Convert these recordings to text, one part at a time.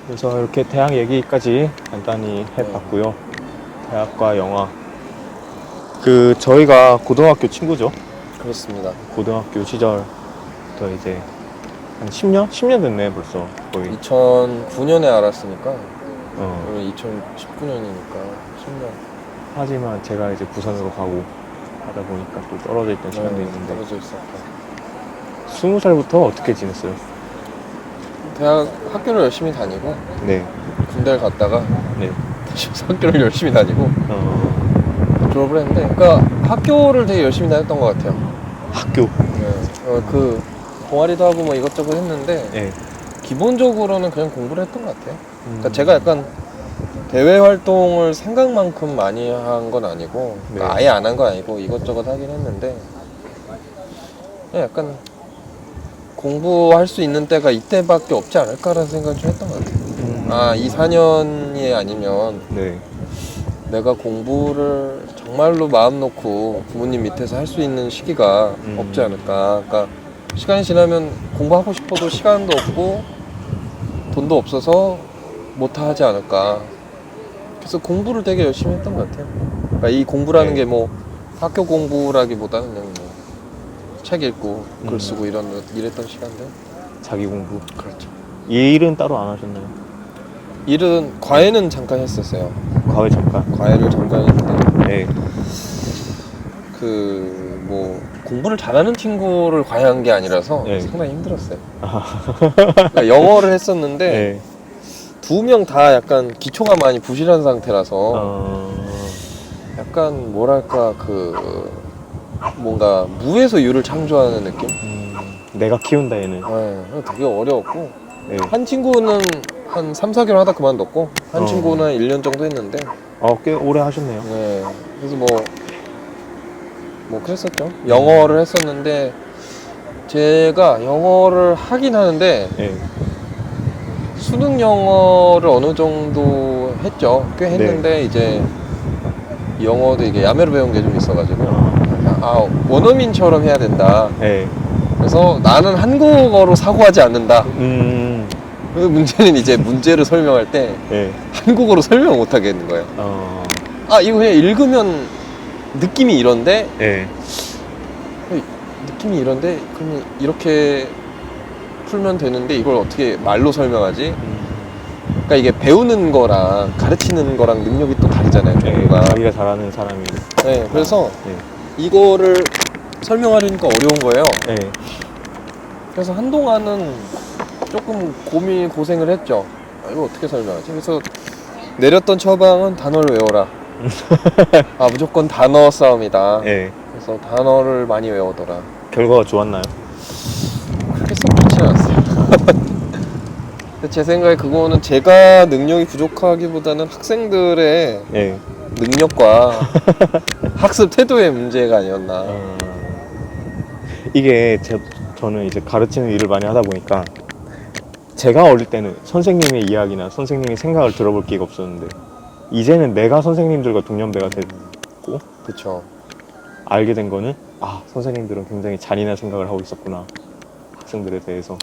그래서 이렇게 대학 얘기까지 간단히 해봤고요. 대학과 영화. 저희가 고등학교 친구죠. 그렇습니다. 고등학교 시절부터 이제 한 10년? 10년 됐네 벌써 거의. 2009년에 알았으니까 어. 오늘 2019년이니까 10년. 하지만 제가 이제 부산으로 가고 하다 보니까 또 떨어져 있던 시간도 있는데. 떨어져 있었고. 20살부터 어떻게 지냈어요? 대학 학교를 열심히 다니고 네. 군대를 갔다가 네. 다시 학교를 열심히 다니고 졸업을 했는데, 그러니까 학교를 되게 열심히 다녔던 것 같아요. 학교. 그 동아리도 하고 뭐 이것저것 했는데 네. 기본적으로는 그냥 공부를 했던 것 같아요. 그러니까 제가 약간 대외 활동을 생각만큼 많이 한 건 아니고, 그러니까 네. 아예 안 한 건 아니고 이것저것 하긴 했는데, 그냥 약간 공부할 수 있는 때가 이때밖에 없지 않을까라는 생각을 좀 했던 것 같아요. 이 4년이 아니면 네. 내가 공부를 정말로 마음 놓고 부모님 밑에서 할 수 있는 시기가 없지 않을까. 그러니까 시간이 지나면 공부하고 싶어도 시간도 없고 돈도 없어서 못하지 않을까. 그래서 공부를 되게 열심히 했던 것 같아요. 그러니까 이 공부라는 네. 게 뭐 학교 공부라기보다는 그냥 뭐 책 읽고 글 쓰고 이랬던 시간들. 자기 공부. 그렇죠. 이 일은 따로 안 하셨나요? 일은 과외는 잠깐 했었어요. 과외 잠깐. 과외를 잠깐 했는데, 네. 뭐 공부를 잘하는 친구를 과외한 게 아니라서 네. 상당히 힘들었어요. 그러니까 영어를 했었는데 네. 두 명 다 약간 기초가 많이 부실한 상태라서 약간 뭐랄까 뭔가 무에서 유를 창조하는 느낌? 내가 키운다 얘는. 네, 되게 어려웠고, 네. 한 친구는 한 3, 4개월 하다 그만뒀고 한 친구는 1년 정도 했는데, 꽤 오래 하셨네요. 네, 그래서 뭐 그랬었죠. 영어를 했었는데 제가 영어를 하긴 하는데 네. 수능 영어를 어느 정도 했죠. 꽤 했는데 이제 영어도 이게 야매로 배운 게 좀 있어가지고 원어민처럼 해야 된다. 네. 그래서 나는 한국어로 사고하지 않는다. 음. 그 문제는 이제 문제를 설명할 때 네. 한국어로 설명 못 하겠는 거예요. 이거 그냥 읽으면 느낌이 이런데 네. 느낌이 이런데 그러면 이렇게 풀면 되는데 이걸 어떻게 말로 설명하지? 그러니까 이게 배우는 거랑 가르치는 거랑 능력이 또 다르잖아요, 종류가. 자기가 잘하는 사람이. 네, 그래서 네. 이거를 설명하려니까 어려운 거예요. 네. 그래서 한동안은 조금 고생을 했죠. 이거 어떻게 설명하지? 그래서 내렸던 처방은 단어를 외워라. 무조건 단어 싸움이다. 네. 그래서 단어를 많이 외우더라. 결과가 좋았나요? 그렇게 썩 좋지 않았어요. 제 생각에 그거는 제가 능력이 부족하기보다는 학생들의 네. 능력과 학습 태도의 문제가 아니었나. 이게 저는 이제 가르치는 일을 많이 하다 보니까 제가 어릴 때는 선생님의 이야기나 선생님의 생각을 들어볼 기회가 없었는데 이제는 내가 선생님들과 동년배가 됐고 그렇죠. 알게 된 거는 선생님들은 굉장히 잔인한 생각을 하고 있었구나, 학생들에 대해서.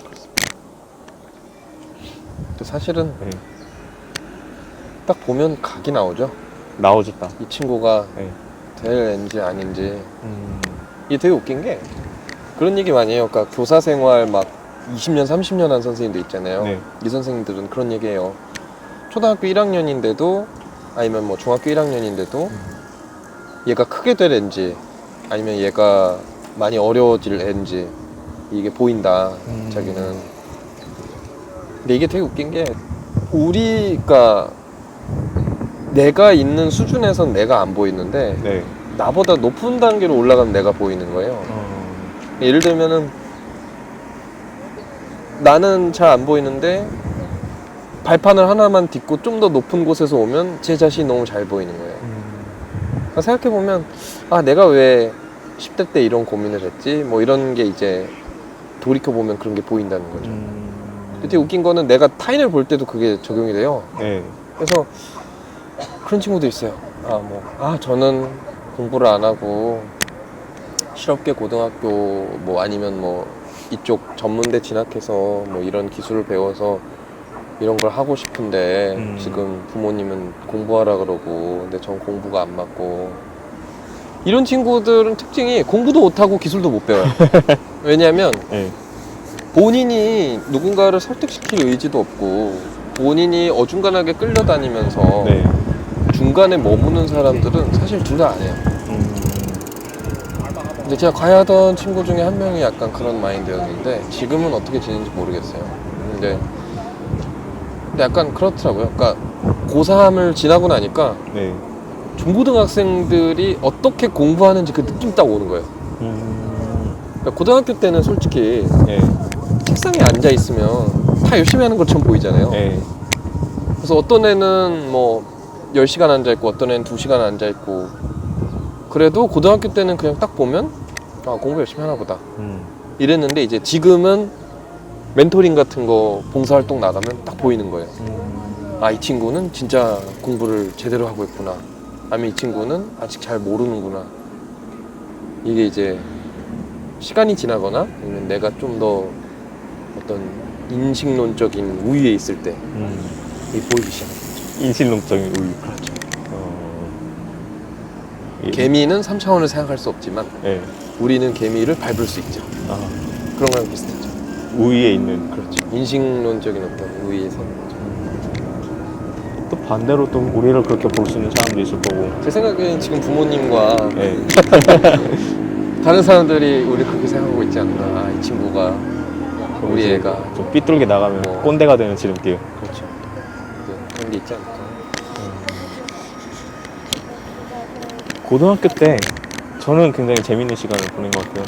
사실은 네. 딱 보면 각이 나오죠. 나오졌다. 이 친구가 네. 될인지 아닌지. 이게 되게 웃긴 게 그런 얘기 많이 해요. 그러니까 교사 생활 막 20년 30년 한 선생님들 있잖아요. 네. 이 선생님들은 그런 얘기 해요. 초등학교 1학년인데도 아니면 뭐 중학교 1학년인데도 얘가 크게 될 애인지 아니면 얘가 많이 어려워질 애인지 이게 보인다. 자기는. 근데 이게 되게 웃긴 게 그러니까 내가 있는 수준에선 내가 안 보이는데 네. 나보다 높은 단계로 올라가면 내가 보이는 거예요. 예를 들면은 나는 잘 안 보이는데 발판을 하나만 딛고 좀 더 높은 곳에서 오면 제 자신이 너무 잘 보이는 거예요. 그러니까 생각해보면 내가 왜 10대 때 이런 고민을 했지? 뭐 이런 게 이제 돌이켜보면 그런 게 보인다는 거죠. 되게 웃긴 거는 내가 타인을 볼 때도 그게 적용이 돼요. 네. 그래서 그런 친구도 있어요. 저는 공부를 안 하고 실업계 고등학교 뭐 아니면 뭐 이쪽 전문대 진학해서 뭐 이런 기술을 배워서 이런 걸 하고 싶은데 음. 지금 부모님은 공부하라 그러고 근데 전 공부가 안 맞고 이런 친구들은 특징이 공부도 못하고 기술도 못 배워요. 왜냐하면 네. 본인이 누군가를 설득시킬 의지도 없고 본인이 어중간하게 끌려다니면서 네. 중간에 머무는 사람들은 사실 둘 다 안 해요. 음. 근데 제가 과외하던 친구 중에 한 명이 약간 그런 마인드였는데 지금은 어떻게 지내는지 모르겠어요. 근데 약간 그렇더라고요. 그러니까 고3을 지나고 나니까 네. 중고등학생들이 어떻게 공부하는지 그 느낌 딱 오는 거예요. 그러니까 고등학교 때는 솔직히 네. 책상에 앉아 있으면 다 열심히 하는 것처럼 보이잖아요. 네. 그래서 어떤 애는 뭐 10시간 앉아 있고 어떤 애는 2시간 앉아 있고 그래도 고등학교 때는 그냥 딱 보면 아 공부 열심히 하나 보다 이랬는데 이제 지금은 멘토링 같은 거 봉사활동 나가면 딱 보이는 거예요. 아 이 친구는 진짜 공부를 제대로 하고 있구나. 아니면 이 친구는 아직 잘 모르는구나. 이게 이제 시간이 지나거나 아니면 내가 좀 더 어떤 인식론적인 우위에 있을 때 이게 보이기 시작합니다. 인신론적인 우유. 그렇죠. 예. 개미는 3차원을 생각할 수 없지만 네. 우리는 개미를 밟을 수 있죠. 아, 그런 거랑 비슷하죠. 우위에 있는. 그렇죠. 인식론적인 어떤 우위에 서는 거죠. 또 반대로 또 우리를 그렇게 볼 수 있는 사람도 있을 거고. 제 생각에는 지금 부모님과 네. 다른 사람들이 우리 그렇게 생각하고 있지 않나. 아, 이 친구가 우리 이제 애가 좀 삐뚤게 나가면 뭐. 꼰대가 되는 지름길. 그렇죠. 네, 그런 게 있지 않을까. 고등학교 때 저는 굉장히 재밌는 시간을 보낸 것 같아요.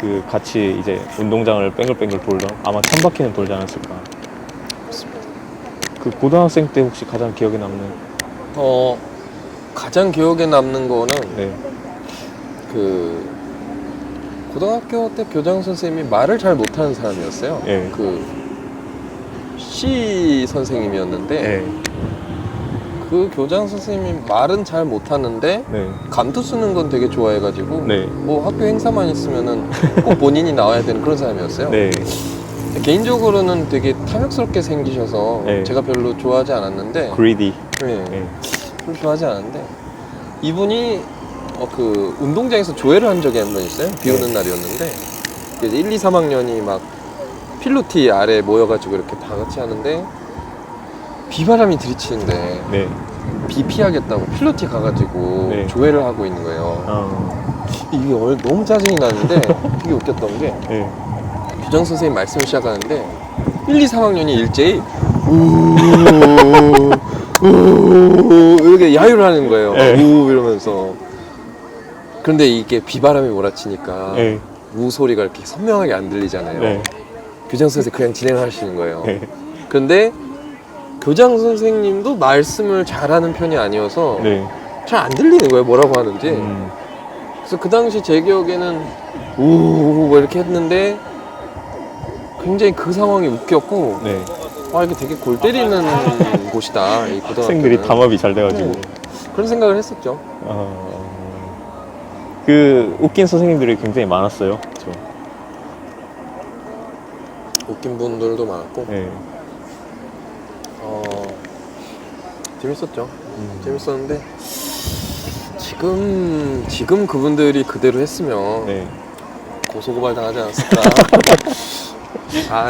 그 같이 이제 운동장을 뺑글뺑글 돌던 아마 1000바퀴는 돌지 않았을까. 그 고등학생 때 혹시 가장 기억에 남는? 가장 기억에 남는 거는 네. 그 고등학교 때 교장 선생님이 말을 잘 못하는 사람이었어요. 네. 그 C 선생님이었는데 네. 그 교장 선생님이 말은 잘 못하는데 네. 감투 쓰는 건 되게 좋아해가지고 네. 뭐 학교 행사만 있으면은 꼭 본인이 나와야 되는 그런 사람이었어요. 네. 개인적으로는 되게 탐욕스럽게 생기셔서 네. 제가 별로 좋아하지 않았는데 그리디. 네, 네. 별로 좋아하지 않았는데 이분이 그 운동장에서 조회를 한 적이 한 번 있어요. 비 오는 네. 날이었는데 이제 1, 2, 3학년이 막 필로티 아래 모여가지고 이렇게 다 같이 하는데 비바람이 들이치는데 네. 비 피하겠다고 필로티 가가지고 네. 조회를 하고 있는 거예요. 이게 너무 짜증이 나는데 되게 웃겼던 게 네. 교장 선생님 말씀을 시작하는데 1, 2, 3학년이 일제히 이렇게 야유를 하는 거예요. 네. 우 이러면서. 그런데 이게 비바람이 몰아치니까 네. 우 소리가 이렇게 선명하게 안 들리잖아요. 네. 교장 선생님 그냥 진행하시는 거예요. 네. 근데 교장 선생님도 말씀을 잘하는 편이 아니어서 네. 잘 안 들리는 거예요. 뭐라고 하는지. 그래서 그 당시 제 기억에는 뭐 이렇게 했는데 굉장히 그 상황이 웃겼고 네. 이게 되게 골 때리는 곳이다 이 고등학교는. 학생들이 담합이 잘 돼가지고. 그런 생각을 했었죠. 그 웃긴 선생님들이 굉장히 많았어요. 저. 웃긴 분들도 많았고 네. 재밌었죠. 재밌었는데 지금 그분들이 그대로 했으면 네. 고소고발 당하지 않았을까.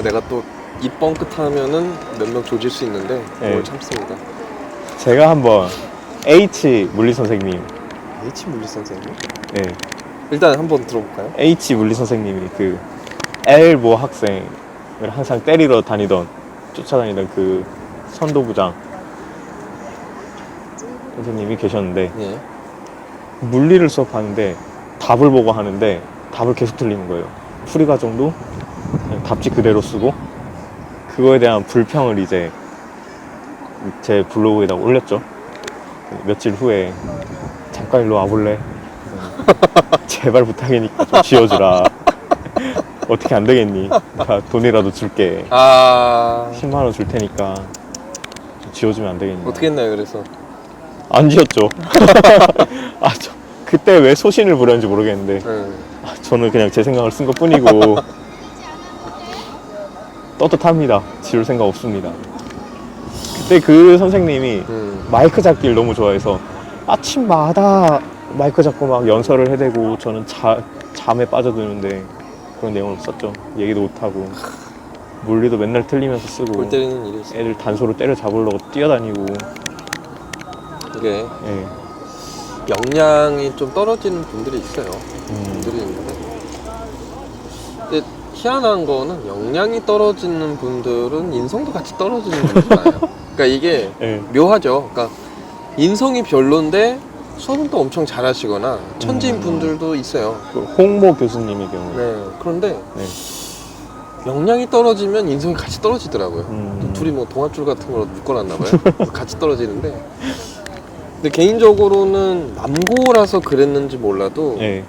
내가 또 입 뻥끗하면은 몇 명 조질 수 있는데 그걸 네. 참습니다. 제가 한번 H 물리 선생님. H 물리 선생님? 네. 일단 한번 들어볼까요? H 물리 선생님이 그 L 모 학생을 항상 때리러 쫓아다니던 그 선도부장 선생님이 계셨는데 예. 물리를 수업하는데 답을 보고 하는데 답을 계속 틀리는 거예요. 풀이 과정도 그냥 답지 그대로 쓰고 그거에 대한 불평을 이제 제 블로그에다가 올렸죠. 며칠 후에 잠깐 일로 와볼래? 제발 부탁이니까 좀 지워주라. 어떻게 안 되겠니? 자, 돈이라도 줄게. 10만 원 줄 테니까 좀 지워주면 안 되겠니? 어떻게 했나요? 그래서 안 지웠죠. 그때 왜 소신을 부렸는지 모르겠는데 저는 그냥 제 생각을 쓴 것 뿐이고 떳떳합니다. 지울 생각 없습니다. 그때 그 선생님이 마이크 잡기를 너무 좋아해서 아침마다 마이크 잡고 막 연설을 해대고 저는 잠에 빠져드는데 그런 내용을 썼죠. 얘기도 못하고 물리도 맨날 틀리면서 쓰고 골 때리는 일이 있어. 애들 단소로 때려잡으려고 뛰어다니고. 이게 예. 역량이 좀 떨어지는 분들이 있어요. 분들이 있는데, 근데 희한한 거는 역량이 떨어지는 분들은 인성도 같이 떨어지는 분들이 많아요. 그러니까 이게 예. 묘하죠. 그러니까 인성이 별론데 수업은 또 엄청 잘하시거나 천재인 분들도 있어요. 그 홍모 교수님의 경우에. 네. 그런데 네. 역량이 떨어지면 인성이 같이 떨어지더라고요. 음. 둘이 뭐 동아줄 같은 걸로 묶어놨나 봐요. 같이 떨어지는데. 근데 개인적으로는 남고라서 그랬는지 몰라도 예.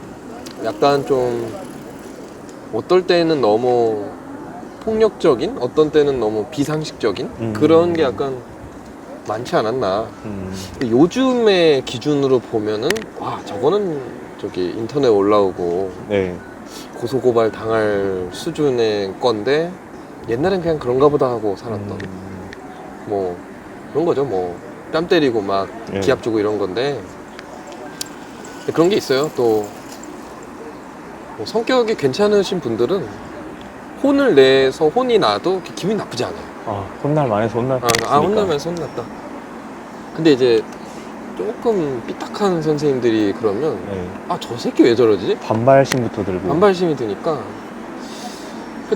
약간 좀 어떨 때는 너무 폭력적인, 어떤 때는 너무 비상식적인 그런 게 약간 많지 않았나. 근데 요즘의 기준으로 보면은 와, 저거는 저기 인터넷 올라오고 네. 고소고발 당할 수준의 건데 옛날엔 그냥 그런가 보다 하고 살았던 뭐 그런 거죠. 뭐 뺨 때리고 막 네. 기합 주고 이런 건데, 근데 그런 게 있어요. 또 뭐 성격이 괜찮으신 분들은 혼을 내서 혼이 나도 기분이 나쁘지 않아요. 아, 혼날 만해서 혼났으니까. 혼나면서 혼났다. 근데 이제 조금 삐딱한 선생님들이 그러면 네. 아, 저 새끼 왜 저러지? 반발심부터 들고. 반발심이 드니까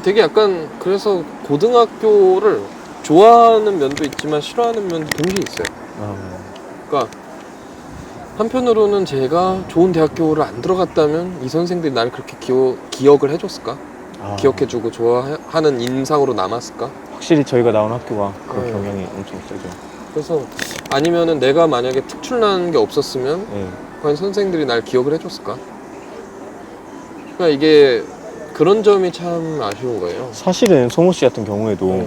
되게 약간, 그래서 고등학교를 좋아하는 면도 있지만 싫어하는 면도 동시에 있어요. 그러니까 한편으로는 제가 좋은 대학교를 안 들어갔다면 이 선생들이 나를 그렇게 기억을 해줬을까? 기억해주고 좋아하는 인상으로 남았을까? 확실히 저희가 나온 학교가 그 네. 경향이 엄청 세죠. 그래서 아니면은 내가 만약에 특출난 게 없었으면 네. 과연 선생들이 날 기억을 해줬을까? 그러니까 이게 그런 점이 참 아쉬운 거예요. 사실은 소모 씨 같은 경우에도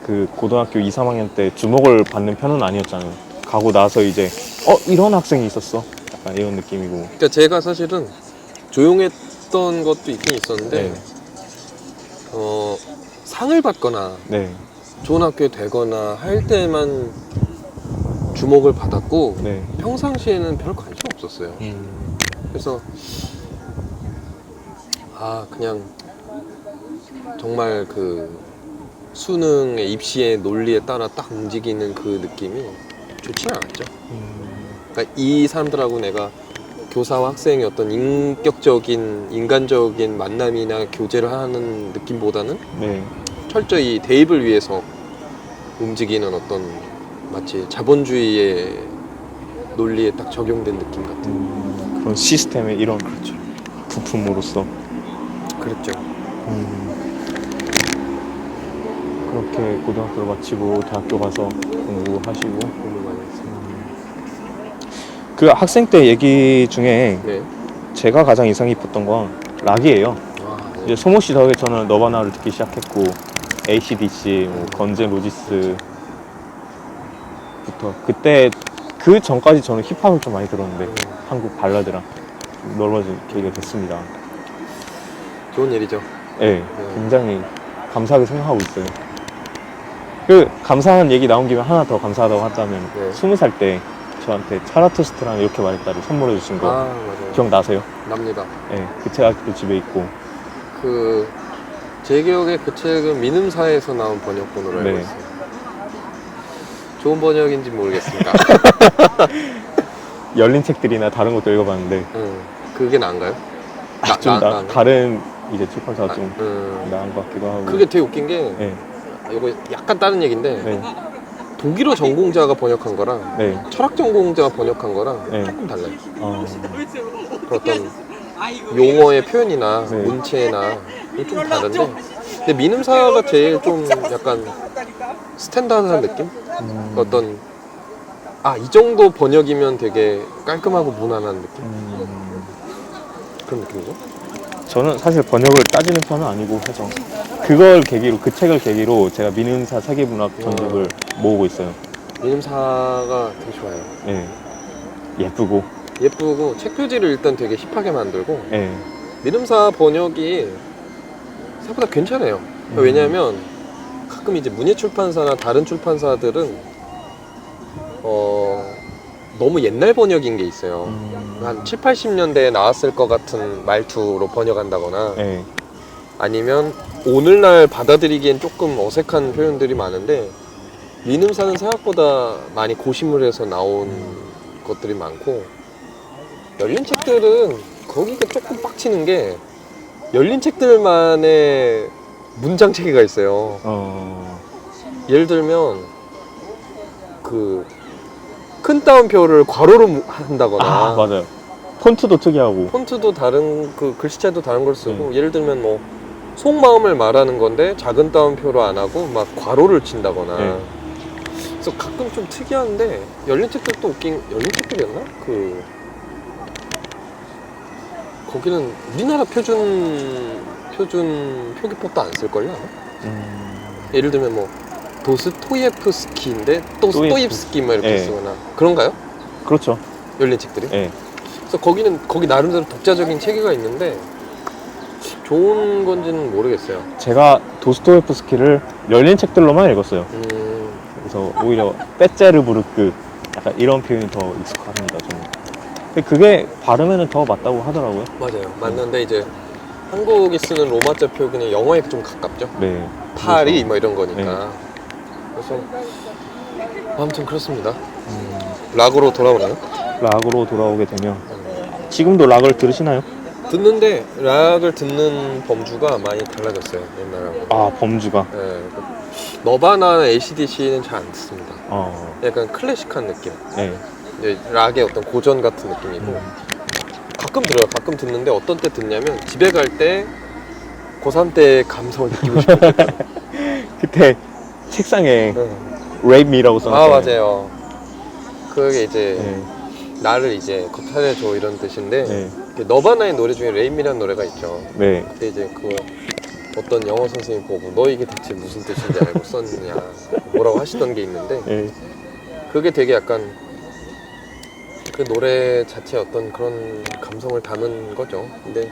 그 고등학교 2, 3학년 때 주목을 받는 편은 아니었잖아요. 가고 나서 이제 이런 학생이 있었어. 약간 이런 느낌이고. 그러니까 제가 사실은 조용했던 것도 있긴 있었는데 네. 상을 받거나 네. 좋은 학교에 되거나 할 때만 주목을 받았고 네. 평상시에는 별 관심 없었어요. 그래서 그냥 정말 그 수능의 입시의 논리에 따라 딱 움직이는 그 느낌이 좋지는 않았죠. 그러니까 이 사람들하고 내가 교사와 학생의 어떤 인격적인, 인간적인 만남이나 교제를 하는 느낌보다는 네. 철저히 대입을 위해서 움직이는 어떤 마치 자본주의의 논리에 딱 적용된 느낌 같은 그런 시스템의 이런 부품으로서 그랬죠. 그렇게 고등학교를 마치고 대학교 가서 공부하시고. 공부 많이 했어요. 그 학생 때 얘기 중에 네. 제가 가장 인상 깊었던 건 락이에요. 네. 이제 소모 씨 덕에 저는 너바나를 듣기 시작했고 AC/DC, 뭐 건젠 로지스부터 그때 그 전까지 저는 힙합을 좀 많이 들었는데 한국 발라드랑 좀 넓어진 계기가 됐습니다. 좋은 일이죠. 네, 굉장히 감사하게 생각하고 있어요. 그 감사한 얘기 나온 김에 하나 더 감사하다고 한다면 20살 때 저한테 차라투스트라는 이렇게 말했다를 선물해 주신 거 맞아요. 기억나세요? 납니다. 네, 그 책 아직도 집에 있고. 제 기억에 그 책은 민음사에서 나온 번역본으로 알고 네. 있어요. 좋은 번역인지 모르겠습니다. 열린 책들이나 다른 것도 읽어봤는데 그게 나은가요? 좀 다른 이제 출판사가 좀 음. 나은 것 같기도 하고. 그게 되게 웃긴 게 네. 이거 약간 다른 얘기인데 네. 독일어 전공자가 번역한 거랑 네. 철학 전공자가 번역한 거랑 네. 조금 달라요. 어, 어떤 용어의 표현이나 네. 문체나 좀 다른데, 근데 민음사가 제일 좀 약간 스탠다드한 느낌? 어떤 이 정도 번역이면 되게 깔끔하고 무난한 느낌? 그런 느낌이죠. 저는 사실 번역을 따지는 편은 아니고 해서 그걸 계기로, 그 책을 계기로 제가 민음사 세계문학 전집을 모으고 있어요. 민음사가 되게 좋아요. 네. 예쁘고. 예쁘고 책 표지를 일단 되게 힙하게 만들고 네. 민음사 번역이 생각보다 괜찮아요. 왜냐하면 가끔 이제 문예출판사나 다른 출판사들은 너무 옛날 번역인 게 있어요. 한 7, 80년대에 나왔을 것 같은 말투로 번역한다거나 네. 아니면 오늘날 받아들이기엔 조금 어색한 표현들이 많은데 민음사는 생각보다 많이 고심을 해서 나온 것들이 많고, 열린 책들은 거기가 조금 빡치는 게 열린 책들만의 문장 체계가 있어요. 예를 들면 그 큰 따옴표를 괄호로 한다거나, 아, 맞아요. 폰트도 특이하고. 폰트도 다른, 그 글씨체도 다른 걸 쓰고, 예를 들면 뭐 속마음을 말하는 건데 작은 따옴표로 안 하고 막 괄호를 친다거나. 네. 그래서 가끔 좀 특이한데, 열린 책들도 웃긴, 열린 책들이었나? 거기는 우리나라 표준 표기법도 안 쓸걸요, 아마? 예를 들면 뭐 도스토예프스키인데 또 스토옙스키 뭐 이렇게 네. 쓰거나 그런가요? 그렇죠. 열린 책들이? 네. 그래서 거기 나름대로 독자적인 체계가 있는데 좋은 건지는 모르겠어요. 제가 도스토옙스키를 열린 책들로만 읽었어요. 그래서 오히려 빼째르부르크 약간 이런 표현이 더 익숙합니다, 저는. 근데 그게 발음에는 더 맞다고 하더라고요. 맞아요. 맞는데 이제 한국이 쓰는 로마자 표기는 영어에 좀 가깝죠. 네. 파리 그래서, 뭐 이런 거니까. 그래서 아무튼 그렇습니다. 락으로 돌아오나요? 락으로 돌아오게 되면 지금도 락을 들으시나요? 듣는데 락을 듣는 범주가 많이 달라졌어요, 옛날하고. 아, 범주가. 네. 너바나나 AC/DC는 잘 안 듣습니다. 약간 클래식한 느낌. 네. 이제 락의 어떤 고전 같은 느낌이고. 가끔 들어요. 가끔 듣는데 어떤 때 듣냐면 집에 갈 때 고3 때 감성을 느끼고 싶을 때. 그때 책상에 네. Rape Me라고 써놨어요. 아, 맞아요. 그게 이제 네. 나를 이제 겁탈해줘 이런 뜻인데, 네. 너바나의 노래 중에 레임이라는 노래가 있죠. 네. 그때 이제 그 어떤 영어 선생님 보고 너 이게 대체 무슨 뜻인지 알고 썼느냐 뭐라고 하시던 게 있는데, 네. 그게 되게 약간 그 노래 자체의 어떤 그런 감성을 담은 거죠. 근데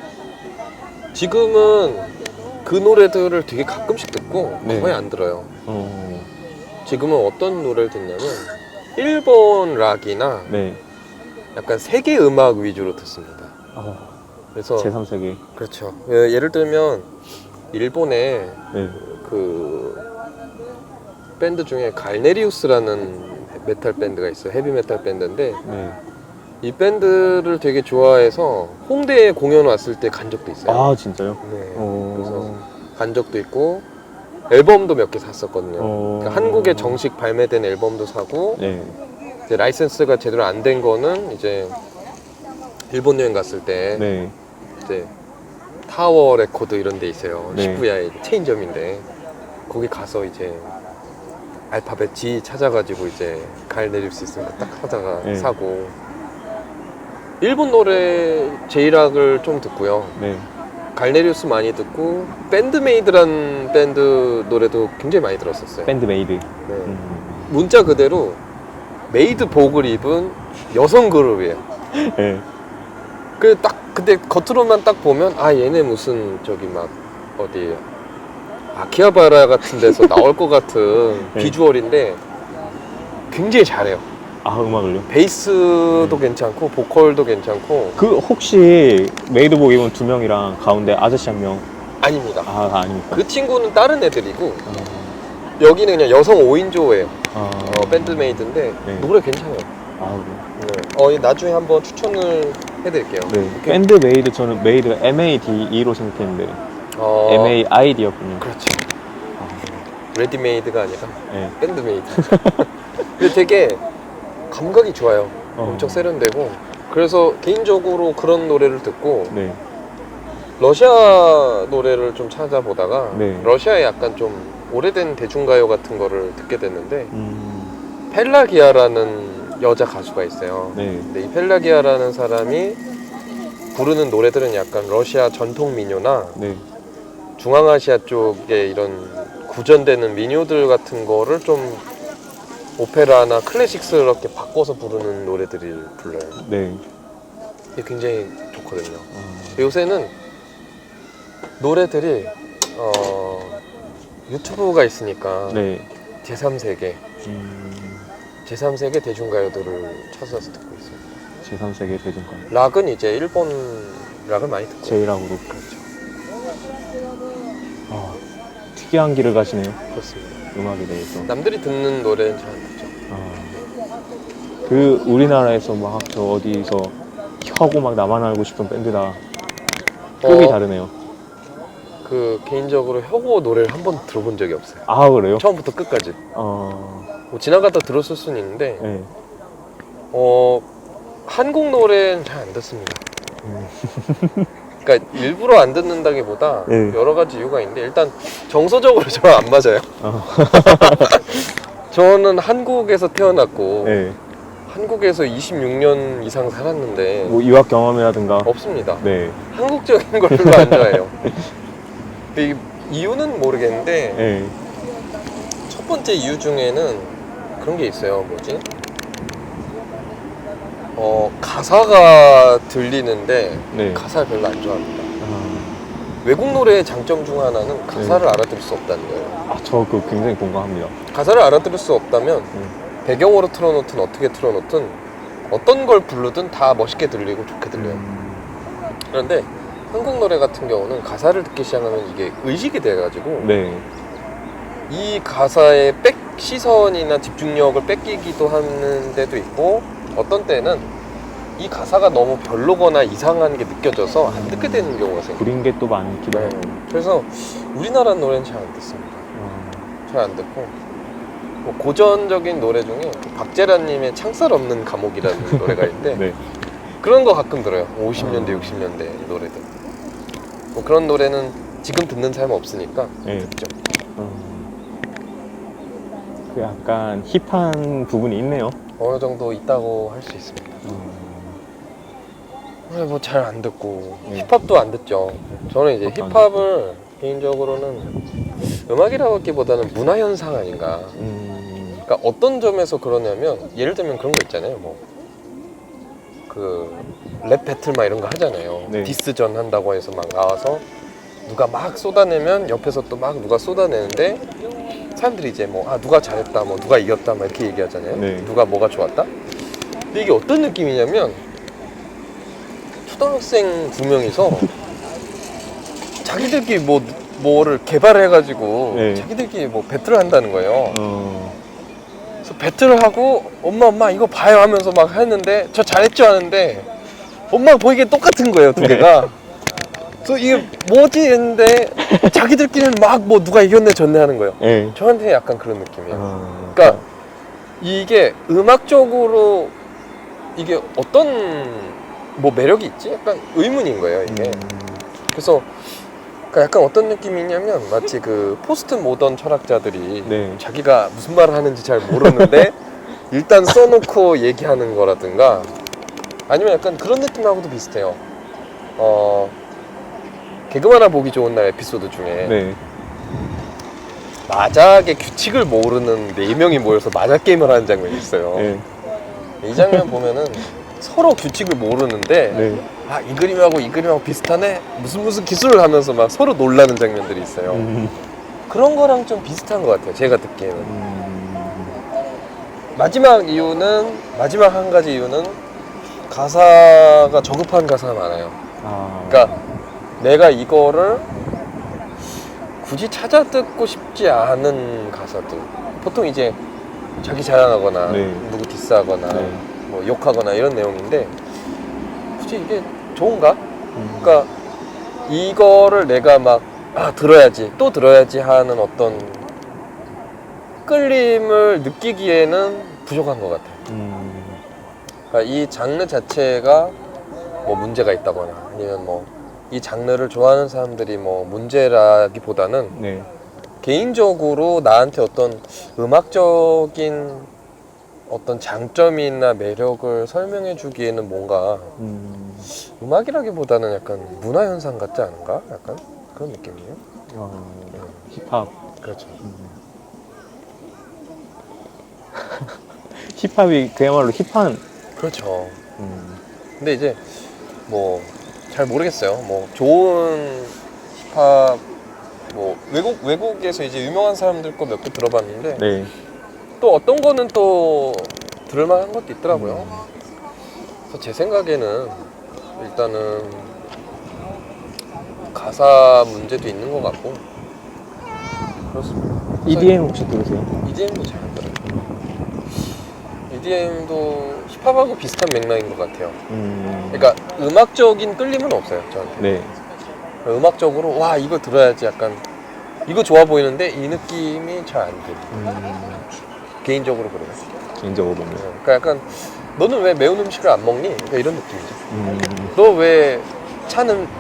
지금은 그 노래들을 되게 가끔씩 듣고 네. 거의 안 들어요. 지금은 어떤 노래를 듣냐면 일본 락이나 네. 약간 세계 음악 위주로 듣습니다. 그래서 제3세계. 그렇죠. 예를 들면 일본의 네. 그 밴드 중에 갈네리우스라는 메탈 밴드가 있어요. 헤비 메탈 밴드인데 네. 이 밴드를 되게 좋아해서 홍대에 공연 왔을 때 간 적도 있어요. 아, 진짜요? 네. 오. 그래서 간 적도 있고 앨범도 몇 개 샀었거든요. 그러니까 한국에 정식 발매된 앨범도 사고, 네. 이제 라이센스가 제대로 안 된 거는 이제 일본 여행 갔을 때 네. 이제 타워 레코드 이런 데 있어요. 네. 시부야에 체인점인데 거기 가서 이제 알파벳 G 찾아가지고 이제 갈네리우스 있으면 딱 하다가 네. 사고, 일본 노래 제이락을 좀 듣고요. 네. 갈네리우스 많이 듣고 밴드메이드란 밴드 노래도 굉장히 많이 들었었어요. 밴드메이드. 네. 문자 그대로 메이드복을 입은 여성 그룹이에요. 네. 근데 겉으로만 딱 보면 아, 얘네 무슨 저기 막 어디 아키하바라 같은 데서 나올 것 같은 네. 비주얼인데 굉장히 잘해요. 아, 음악을요? 베이스도 괜찮고 보컬도 괜찮고. 그 혹시 메이드복 입은 2명이랑 가운데 아저씨 1명? 아닙니다. 아, 아닙니까? 그 친구는 다른 애들이고 여기는 그냥 여성 5인조예요. 밴드메이드인데 네. 노래 괜찮아요. 아, 네. 나중에 한번 추천을 해드릴게요. 네. 밴드메이드, 저는 메이드가 MADE로 생각했는데 MAID였군요. 그렇죠. 레디메이드가 아니라 네. 밴드메이드. 근데 되게 감각이 좋아요. 엄청 세련되고. 그래서 개인적으로 그런 노래를 듣고 네. 러시아 노래를 좀 찾아보다가 네. 러시아의 약간 좀 오래된 대중가요 같은 거를 듣게 됐는데 펠라기아라는 여자 가수가 있어요. 네. 근데 이 펠라기아라는 사람이 부르는 노래들은 약간 러시아 전통 민요나 네. 중앙아시아 쪽에 이런 구전되는 민요들 같은 거를 좀 오페라나 클래식스럽게 바꿔서 부르는 노래들을 불러요. 네. 이게 굉장히 좋거든요. 요새는 노래들이 유튜브가 있으니까 네. 제3세계 제3세계 대중가요들을 찾아서 듣고 있어요. 제3세계 대중가요. 락은 이제 일본 락을 많이 듣고. 제이락으로. 그렇죠. 아, 특이한 길을 가시네요. 그렇습니다. 음악에 대해서. 남들이 듣는 노래는 잘 안 듣죠. 그 우리나라에서 막 저 어디서 혀고 막 나만 알고 싶은 밴드다. 급이 다르네요. 그 개인적으로 혁오 노래를 한 번 들어본 적이 없어요. 아, 그래요? 처음부터 끝까지. 뭐 지나가다 들었을 수는 있는데 네. 한국 노래는 잘 안 듣습니다. 그러니까 일부러 안 듣는다기보다 네. 여러 가지 이유가 있는데 일단 정서적으로 저랑 안 맞아요. 저는 한국에서 태어났고 네. 한국에서 26년 이상 살았는데 뭐 유학 경험이라든가. 없습니다. 네. 한국적인 걸 별로 안 좋아해요. 근데 이유는 모르겠는데 네. 첫 번째 이유 중에는 그런 게 있어요. 뭐지? 가사가 들리는데 네. 가사를 별로 안 좋아합니다. 외국 노래의 장점 중 하나는 가사를 알아들을 수 없다는 거예요. 아, 저 그거 굉장히 공감합니다. 가사를 알아들을 수 없다면 배경으로 틀어놓든 어떻게 틀어놓든 어떤 걸 부르든 다 멋있게 들리고 좋게 들려요. 그런데 한국 노래 같은 경우는 가사를 듣기 시작하면 이게 의식이 돼가지고 네. 이 가사의 시선이나 집중력을 뺏기기도 하는 데도 있고 어떤 때는 이 가사가 너무 별로거나 이상한 게 느껴져서 안 듣게 되는 경우가 생겨요. 구린 게 또 많기도 네. 하고. 그래서 우리나라 노래는 잘 안 듣습니다. 잘 안 듣고 뭐 고전적인 노래 중에 박재란님의 창살 없는 감옥이라는 노래가 있는데 네. 그런 거 가끔 들어요. 50년대 60년대 노래들. 뭐 그런 노래는 지금 듣는 사람 없으니까 네. 듣죠. 그 약간 힙한 부분이 있네요. 어느 정도 있다고 할 수 있습니다. 뭐 잘 안 듣고 네. 힙합도 안 듣죠. 저는 이제 힙합도 안 힙합을 개인적으로는 음악이라고 하기보다는 문화 현상 아닌가. 그러니까 어떤 점에서 그러냐면 예를 들면 그런 거 있잖아요. 뭐 그 랩 배틀 막 이런 거 하잖아요. 네. 디스전 한다고 해서 막 나와서 누가 막 쏟아내면 옆에서 또 막 누가 쏟아내는데 사람들이 이제 뭐 누가 잘했다, 뭐 누가 이겼다 막 이렇게 얘기하잖아요. 네. 누가 뭐가 좋았다. 근데 이게 어떤 느낌이냐면 초등학생 두 명이서 자기들끼리 뭐를 개발해가지고 네. 자기들끼리 뭐 배틀을 한다는 거예요. 그래서 배틀을 하고 엄마 이거 봐요 하면서 막 했는데 저 잘했죠 하는데 엄마가 보기엔 똑같은 거예요, 두 개가. 그래서 이게 뭐지 했는데 자기들끼리는 막 뭐 누가 이겼네 졌네 하는 거예요. 네. 저한테 약간 그런 느낌이에요. 그러니까 이게 음악적으로 이게 어떤 뭐 매력이 있지? 약간 의문인 거예요, 이게. 그래서 그러니까 약간 어떤 느낌이냐면 마치 그 포스트 모던 철학자들이 네. 자기가 무슨 말을 하는지 잘 모르는데 일단 써놓고 얘기하는 거라든가 아니면 약간 그런 느낌하고도 비슷해요. 개그만 하나 보기 좋은 날 에피소드 중에 네. 마작의 규칙을 모르는 4명이 모여서 마작 게임을 하는 장면이 있어요. 네. 이 장면 보면은 서로 규칙을 모르는데 네. 이 그림하고 이 그림하고 비슷하네? 무슨 기술을 하면서 막 서로 놀라는 장면들이 있어요. 그런 거랑 좀 비슷한 것 같아요, 제가 듣기에는. 마지막 한 가지 이유는 가사가 저급한 가사가 많아요. 그러니까 내가 이거를 굳이 찾아 듣고 싶지 않은 가사들. 보통 이제 자기 자랑하거나 네. 누구 디스하거나 네. 뭐 욕하거나 이런 내용인데 굳이 이게 좋은가? 그러니까 이거를 내가 막 들어야지 또 들어야지 하는 어떤 끌림을 느끼기에는 부족한 것 같아요. 그러니까 이 장르 자체가 뭐 문제가 있다거나 아니면 뭐 이 장르를 좋아하는 사람들이 뭐 문제라기보다는 네. 개인적으로 나한테 어떤 음악적인 어떤 장점이나 매력을 설명해 주기에는 뭔가 음악이라기보다는 약간 문화현상 같지 않은가? 약간 그런 느낌이에요. 힙합. 그렇죠. 힙합이 그야말로 힙한. 그렇죠. 근데 이제 뭐 잘 모르겠어요. 뭐 좋은 힙합 뭐 외국에서 이제 유명한 사람들 거 몇 개 들어봤는데 네. 또 어떤 거는 또 들을만한 것도 있더라고요. 그래서 제 생각에는 일단은 가사 문제도 있는 것 같고 그렇습니다. EDM 혹시 들으세요? EDM도 잘 안 들어요. EDM도 힙합하고 비슷한 맥락인 것 같아요. 그러니까 음악적인 끌림은 없어요 저한테. 네. 음악적으로 와 이거 들어야지 약간 이거 좋아 보이는데 이 느낌이 잘 안 들어요. 개인적으로 그래요. 개인적으로 보면. 그러니까 약간 너는 왜 매운 음식을 안 먹니? 그러니까 이런 느낌이죠.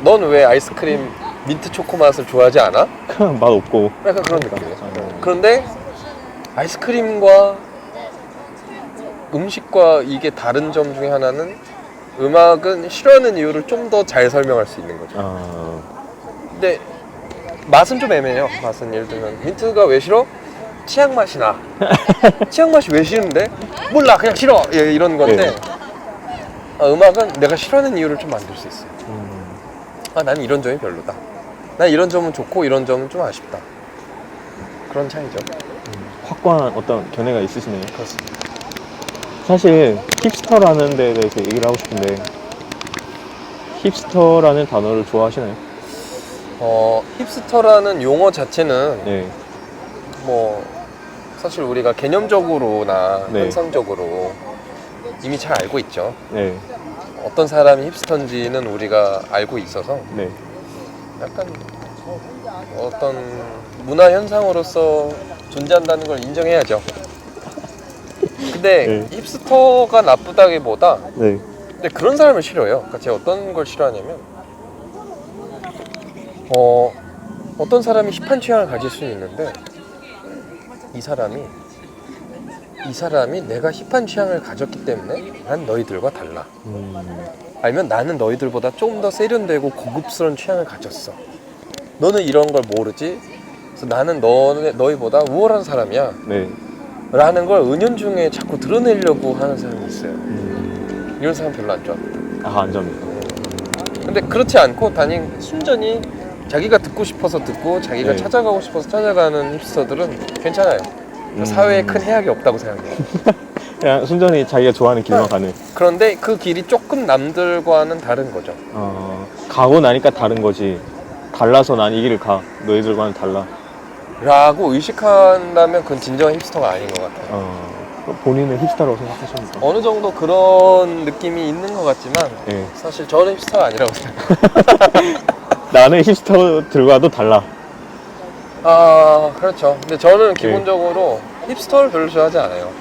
넌 왜 아이스크림 민트 초코 맛을 좋아하지 않아? 그냥 맛 없고. 약간 그런 느낌이에요. 그런데 아이스크림과 음식과 이게 다른 점 중에 하나는 음악은 싫어하는 이유를 좀 더 잘 설명할 수 있는 거죠. 근데 맛은 좀 애매해요. 맛은 예를 들면 민트가 왜 싫어? 치약 맛이 나. 치약 맛이 왜 싫은데? 몰라 그냥 싫어. 예, 이런 건데 네. 음악은 내가 싫어하는 이유를 좀 만들 수 있어요. 나는 이런 점이 별로다. 난 이런 점은 좋고 이런 점은 좀 아쉽다. 그런 차이죠. 확고한 어떤 견해가 있으시네요. 그렇습니다. 사실 힙스터라는 데에 대해서 얘기를 하고 싶은데 힙스터라는 단어를 좋아하시나요? 힙스터라는 용어 자체는 네. 뭐 사실 우리가 개념적으로나 네. 현상적으로 이미 잘 알고 있죠. 네. 어떤 사람이 힙스터인지는 우리가 알고 있어서 네. 약간 어떤 문화 현상으로서 존재한다는 걸 인정해야죠. 근데 네. 힙스터가 나쁘다기보다 네. 근데 그런 사람을 싫어해요. 그러니까 제가 어떤 걸 싫어하냐면 어떤 사람이 힙한 취향을 가질 수는 있는데 이 사람이 내가 힙한 취향을 가졌기 때문에 난 너희들과 달라. 아니면 나는 너희들보다 좀 더 세련되고 고급스러운 취향을 가졌어. 너는 이런 걸 모르지? 그래서 나는 너희보다 우월한 사람이야. 네. 라는 걸 은연중에 자꾸 드러내려고 하는 사람이 있어요. 이런 사람 별로 안 좋아합니다. 안 좋아합니다. 근데 그렇지 않고 단연 순전히 자기가 듣고 싶어서 듣고 자기가 네. 찾아가고 싶어서 찾아가는 힙스터들은 괜찮아요. 사회에 큰 해악이 없다고 생각해요. 그냥 순전히 자기가 좋아하는 길만 가는. 그런데 그 길이 조금 남들과는 다른 거죠. 가고 나니까 다른 거지. 달라서 난 이 길을 가. 너희들과는 달라. 라고 의식한다면 그건 진정한 힙스터가 아닌 것 같아요. 본인은 힙스터라고 생각하십니까? 어느 정도 그런 느낌이 있는 것 같지만 네. 사실 저는 힙스터가 아니라고 생각해요. 나는 힙스터들과도 달라. 그렇죠. 근데 저는 기본적으로 힙스터를 별로 좋아하지 않아요.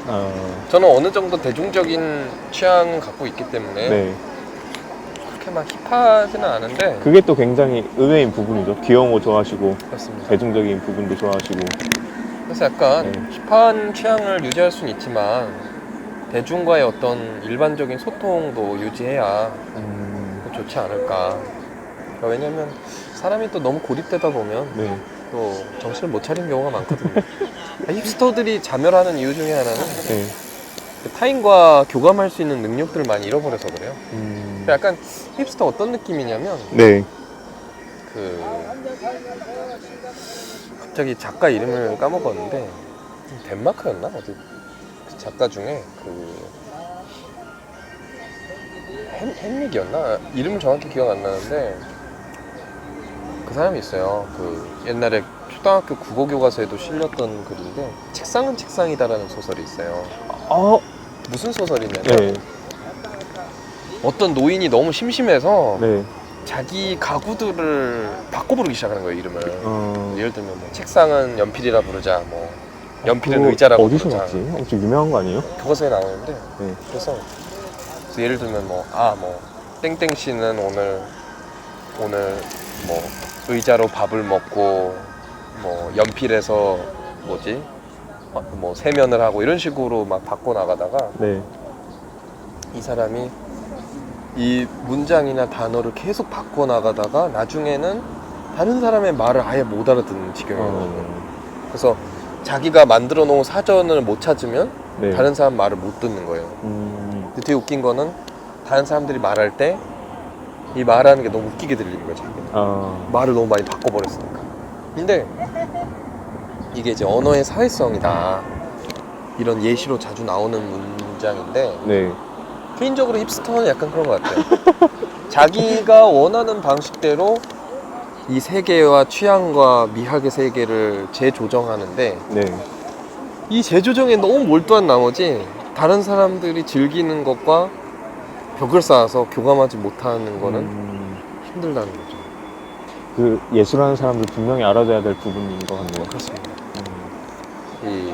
저는 어느 정도 대중적인 취향을 갖고 있기 때문에 네. 그렇게 막 힙하지는 않은데 그게 또 굉장히 의외인 부분이죠. 귀여운 거 좋아하시고 그렇습니다. 대중적인 부분도 좋아하시고. 그래서 약간 네. 힙한 취향을 유지할 수는 있지만 대중과의 어떤 일반적인 소통도 유지해야 좋지 않을까. 그러니까 왜냐면 사람이 또 너무 고립되다 보면 네. 또 정신을 못 차리는 경우가 많거든요. 힙스터들이 자멸하는 이유 중에 하나는 네. 타인과 교감할 수 있는 능력들을 많이 잃어버려서 그래요. 약간 힙스터 어떤 느낌이냐면 네. 갑자기 작가 이름을 까먹었는데 덴마크였나? 어디 그 작가 중에 헨릭이었나? 이름은 정확히 기억 안 나는데 그 사람이 있어요. 옛날에 초등학교 국어 교과서에도 실렸던 글인데 책상은 책상이다라는 소설이 있어요. 무슨 소설이냐면 네. 어떤 노인이 너무 심심해서 네. 자기 가구들을 바꿔 부르기 시작하는 거예요, 이름을. 예를 들면 뭐 책상은 연필이라 부르자, 뭐 연필은 의자라고 어디서 부르자. 났지? 엄청 유명한 거 아니에요? 교과서에 나오는데 네. 그래서 예를 들면 뭐 땡땡 씨는 오늘 뭐 의자로 밥을 먹고 뭐 연필에서 뭐 세면을 하고 이런 식으로 막 바꿔 나가다가 네. 이 사람이 이 문장이나 단어를 계속 바꿔 나가다가 나중에는 다른 사람의 말을 아예 못 알아듣는 지경이 오는 거예요. 그래서 자기가 만들어 놓은 사전을 못 찾으면 네. 다른 사람 말을 못 듣는 거예요. 근데 되게 웃긴 거는 다른 사람들이 말할 때 이 말하는 게 너무 웃기게 들리는 거죠. 말을 너무 많이 바꿔버렸으니까. 근데 이게 이제 언어의 사회성이다 이런 예시로 자주 나오는 문장인데 네. 개인적으로 힙스터는 약간 그런 것 같아요. 자기가 원하는 방식대로 이 세계와 취향과 미학의 세계를 재조정하는데 네. 이 재조정에 너무 몰두한 나머지 다른 사람들이 즐기는 것과 벽을 쌓아서 교감하지 못하는 거는 힘들다는 거죠. 그 예술하는 사람들 분명히 알아둬야 될 부분인 것 같네요. 그렇습니다. 이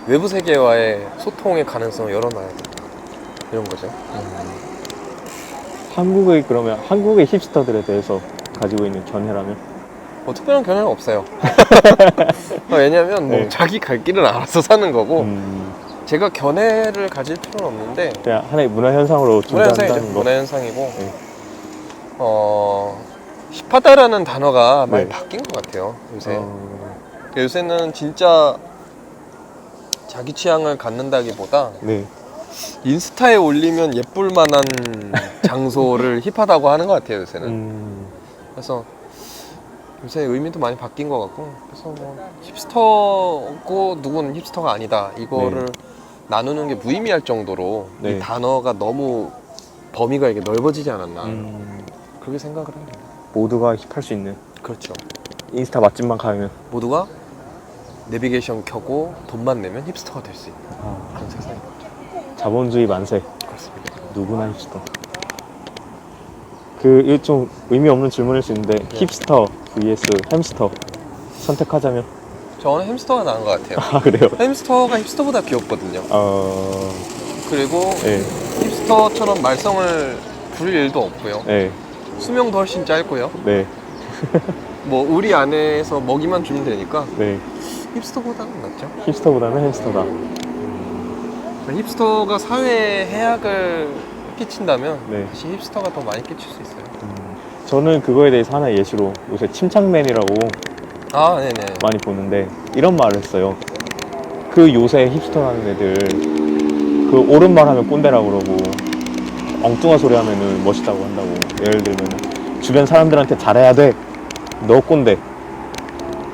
외부 세계와의 소통의 가능성을 열어놔야 된다. 이런 거죠. 한국의 그러면 한국의 힙스터들에 대해서 가지고 있는 견해라면? 뭐 특별한 견해는 없어요. 왜냐면 뭐 네. 자기 갈 길은 알아서 사는 거고 음, 제가 견해를 가질 필요는 없는데 그냥 하나의 문화 현상으로 존재한다는 문화현상이죠. 거. 문화현상이고 네. 힙하다라는 단어가 많이 네. 바뀐 것 같아요. 요새. 어, 요새는 진짜 자기 취향을 갖는다기보다 네. 인스타에 올리면 예쁠 만한 장소를 힙하다고 하는 것 같아요. 요새는. 그래서 요새 의미도 많이 바뀐 것 같고 그래서 뭐 힙스터고 누구는 힙스터가 아니다 이거를 나누는 게 무의미할 정도로 네. 이 단어가 너무 범위가 이게 넓어지지 않았나 그렇게 생각을 합니다. 모두가 힙할 수 있는 그렇죠. 인스타 맛집만 가면 모두가 내비게이션 켜고 돈만 내면 힙스터가 될 수 있는 그런 세상인 거죠. 자본주의 만세. 그렇습니다. 누구나 힙스터. 그 좀 의미 없는 질문일 수 있는데 힙스터 vs 햄스터 선택하자면? 저는 햄스터가 나은 것 같아요. 아 그래요? 햄스터가 힙스터보다 귀엽거든요. 그리고 네. 힙스터처럼 말썽을 부릴 일도 없고요. 네. 수명도 훨씬 짧고요. 네. 뭐 우리 안에서 먹이만 주면 되니까 네. 힙스터보다는 낫죠. 힙스터보다는 햄스터다. 힙스터가 사회에 해악을 끼친다면 네. 사실 힙스터가 더 많이 끼칠 수 있어요. 저는 그거에 대해서 하나의 예시로 요새 침착맨이라고 아, 네네. 많이 보는데 이런 말을 했어요. 그 요새 힙스터라는 애들 그 옳은 말 하면 꼰대라고 그러고 엉뚱한 소리 하면은 멋있다고 한다고. 예를 들면 주변 사람들한테 잘해야 돼. 너 꼰대.